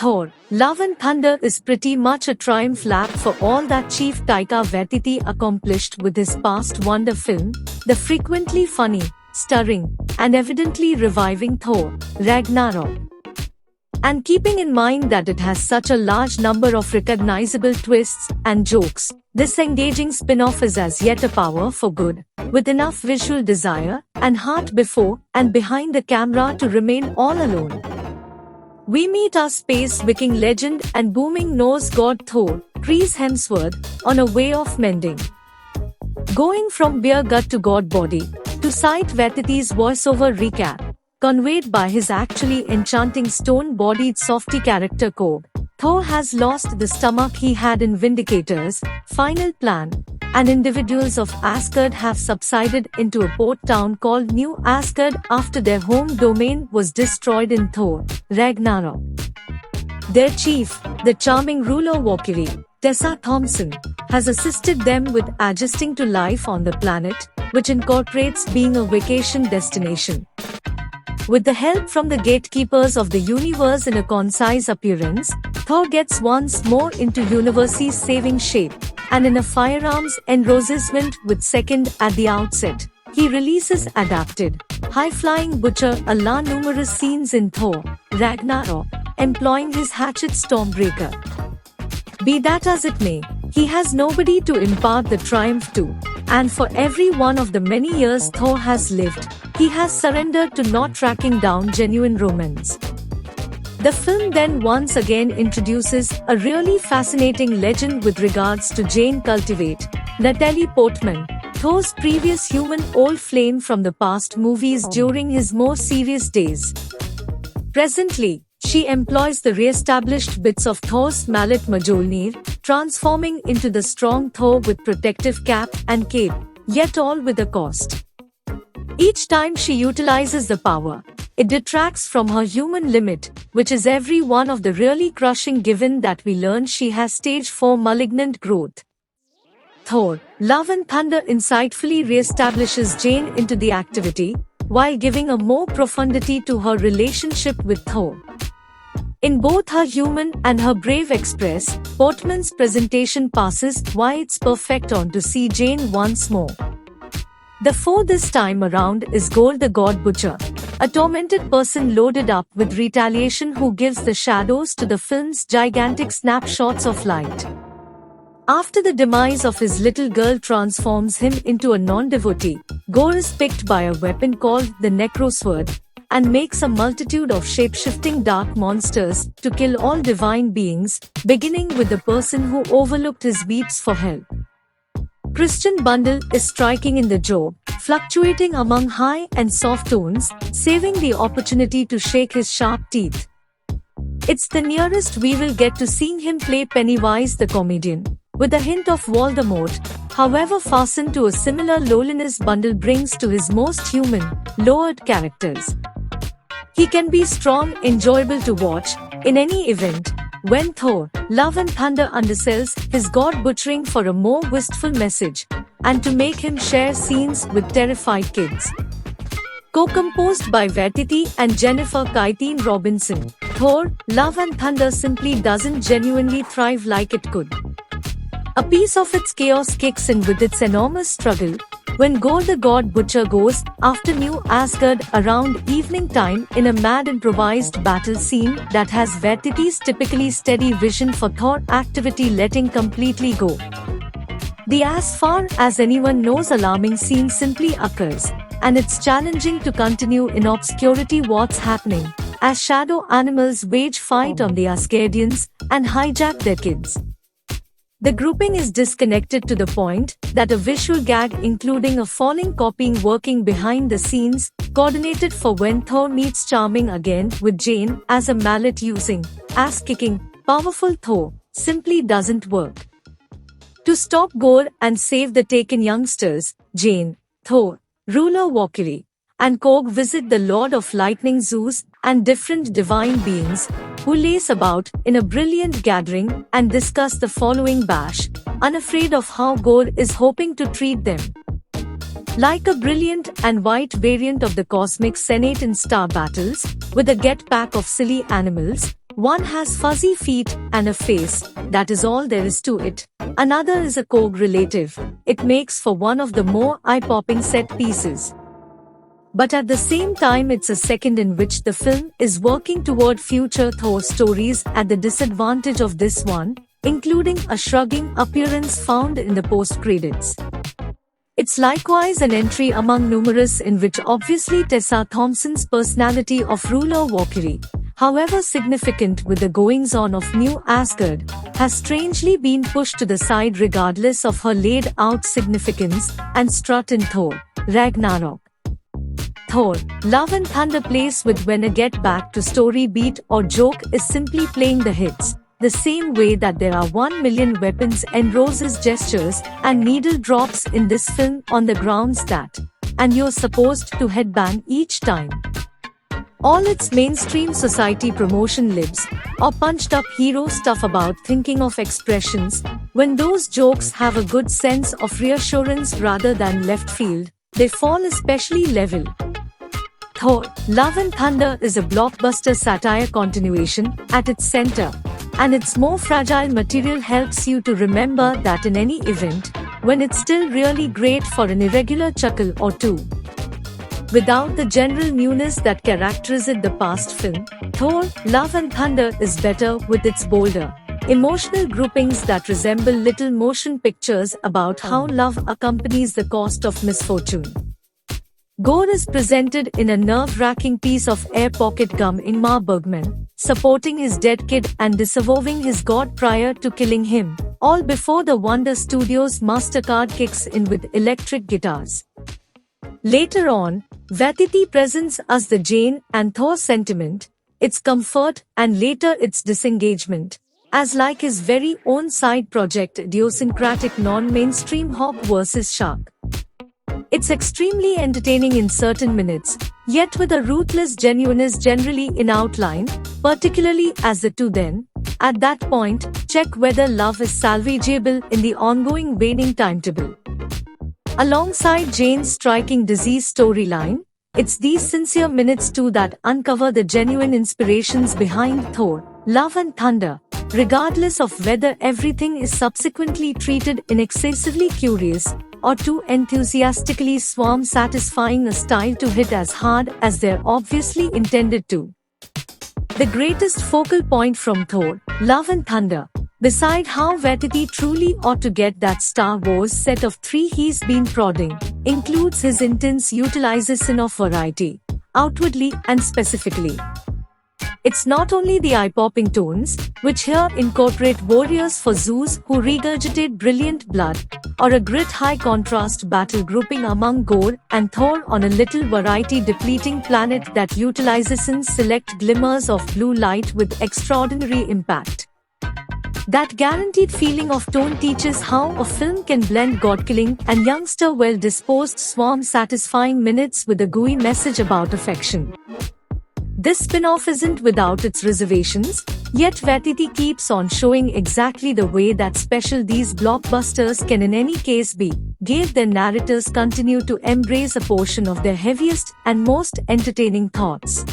Thor, Love and Thunder is pretty much a triumph lap for all that Chief Taika Waititi accomplished with his past wonder film, the frequently funny, stirring, and evidently reviving Thor, Ragnarok. And keeping in mind that it has such a large number of recognizable twists and jokes, this engaging spin-off is as yet a power for good, with enough visual desire and heart before and behind the camera to remain all alone. We meet our space Viking legend and booming Norse god Thor, Chris Hemsworth, on a way of mending. Going from beer gut to god body, to cite Waititi's voiceover recap, conveyed by his actually enchanting stone-bodied softy character Korg, Thor has lost the stomach he had in Vindicator's final plan, and individuals of Asgard have subsided into a port town called New Asgard after their home domain was destroyed in Thor, Ragnarok. Their chief, the charming ruler Valkyrie, Tessa Thompson, has assisted them with adjusting to life on the planet, which incorporates being a vacation destination. With the help from the gatekeepers of the universe in a concise appearance, Thor gets once more into universe's saving shape, and in a firearms endorsement with second at the outset, he releases adapted, high-flying butcher a la numerous scenes in Thor, Ragnarok, employing his hatchet Stormbreaker. Be that as it may, he has nobody to impart the triumph to, and for every one of the many years Thor has lived, he has surrendered to not tracking down genuine romance. The film then once again introduces a really fascinating legend with regards to Jane Cultivate, Natalie Portman, Thor's previous human old flame from the past movies during his more serious days. Presently, she employs the re-established bits of Thor's mallet Mjolnir, transforming into the strong Thor with protective cap and cape, yet all with a cost. Each time she utilizes the power, it detracts from her human limit, which is every one of the really crushing given that we learn she has stage 4 malignant growth. Thor, Love and Thunder insightfully re-establishes Jane into the activity, while giving a more profundity to her relationship with Thor. In both her human and her brave express, Portman's presentation passes why it's perfect on to see Jane once more. The foe this time around is Gore the God Butcher, a tormented person loaded up with retaliation who gives the shadows to the film's gigantic snapshots of light. After the demise of his little girl transforms him into a non-devotee, Gore is picked by a weapon called the Necrosword, and makes a multitude of shape-shifting dark monsters to kill all divine beings, beginning with the person who overlooked his weeps for help. Christian Bundle is striking in the jaw, fluctuating among high and soft tones, saving the opportunity to shake his sharp teeth. It's the nearest we will get to seeing him play Pennywise the comedian, with a hint of Voldemort, however fastened to a similar lowliness Bundle brings to his most human, lowered characters. He can be strong, enjoyable to watch, in any event, when Thor, Love and Thunder undersells his god butchering for a more wistful message, and to make him share scenes with terrified kids. Co-composed by Waititi and Jennifer Kaiteen Robinson, Thor, Love and Thunder simply doesn't genuinely thrive like it could. A piece of its chaos kicks in with its enormous struggle, when Gore the God Butcher goes after New Asgard around evening time in a mad improvised battle scene that has Waititi's typically steady vision for Thor activity letting completely go. The as far as anyone knows alarming scene simply occurs, and it's challenging to continue in obscurity what's happening, as shadow animals wage fight on the Asgardians and hijack their kids. The grouping is disconnected to the point that a visual gag including a falling copying working behind the scenes, coordinated for when Thor meets Charming again with Jane as a mallet using, ass-kicking, powerful Thor, simply doesn't work. To stop Gore and save the taken youngsters, Jane, Thor, ruler Valkyrie, and Korg visit the Lord of Lightning Zeus and different divine beings, who lace about in a brilliant gathering and discuss the following bash, unafraid of how Gore is hoping to treat them. Like a brilliant and white variant of the Cosmic Senate in Star Battles, with a get pack of silly animals, One has fuzzy feet and a face, that is all there is to it. Another is a correlative. It makes for one of the more eye-popping set pieces. But at the same time it's a second in which the film is working toward future Thor stories at the disadvantage of this one, including a shrugging appearance found in the post-credits. It's likewise an entry among numerous in which obviously Tessa Thompson's personality of ruler Valkyrie, however significant with the goings-on of New Asgard, has strangely been pushed to the side regardless of her laid-out significance and strut in Thor, Ragnarok. Thor, Love and Thunder plays with when a get back to story beat or joke is simply playing the hits, the same way that there are 1 million weapons and roses gestures and needle drops in this film on the grounds that, and you're supposed to headbang each time. All its mainstream society promotion libs, or punched up hero stuff about thinking of expressions, when those jokes have a good sense of reassurance rather than left field, they fall especially level. Thor, Love and Thunder is a blockbuster satire continuation at its center, and its more fragile material helps you to remember that in any event, when it's still really great for an irregular chuckle or two. Without the general newness that characterized the past film, Thor, Love and Thunder is better with its bolder, emotional groupings that resemble little motion pictures about how love accompanies the cost of misfortune. Gore is presented in a nerve-wracking piece of air pocket gum Ingmar Bergman, supporting his dead kid and disavowing his god prior to killing him, all before the Wonder Studios MasterCard kicks in with electric guitars. Later on, Vatiti presents us the Jane and Thor sentiment, its comfort and later its disengagement, as like his very own side project idiosyncratic non-mainstream hawk versus shark. It's extremely entertaining in certain minutes, yet with a ruthless genuineness generally in outline, particularly as the two then, at that point, check whether love is salvageable in the ongoing waning timetable. Alongside Jane's striking disease storyline, it's these sincere minutes too that uncover the genuine inspirations behind Thor, Love and Thunder, regardless of whether everything is subsequently treated in excessively curious or too enthusiastically satisfying a style to hit as hard as they're obviously intended to. The greatest focal point from Thor, Love and Thunder, beside how Vatiti truly ought to get that Star Wars set of 3 he's been prodding, includes his intense utilization of variety, outwardly and specifically. It's not only the eye-popping tones, which here incorporate warriors for Zeus who regurgitate brilliant blood, or a grit high-contrast battle grouping among Gore and Thor on a little variety-depleting planet that utilizes select glimmers of blue light with extraordinary impact. That guaranteed feeling of tone teaches how a film can blend god-killing and youngster well-disposed satisfying minutes with a gooey message about affection. This spin-off isn't without its reservations, yet Vatiti keeps on showing exactly the way that special these blockbusters can in any case be, gave their narrators continue to embrace a portion of their heaviest and most entertaining thoughts.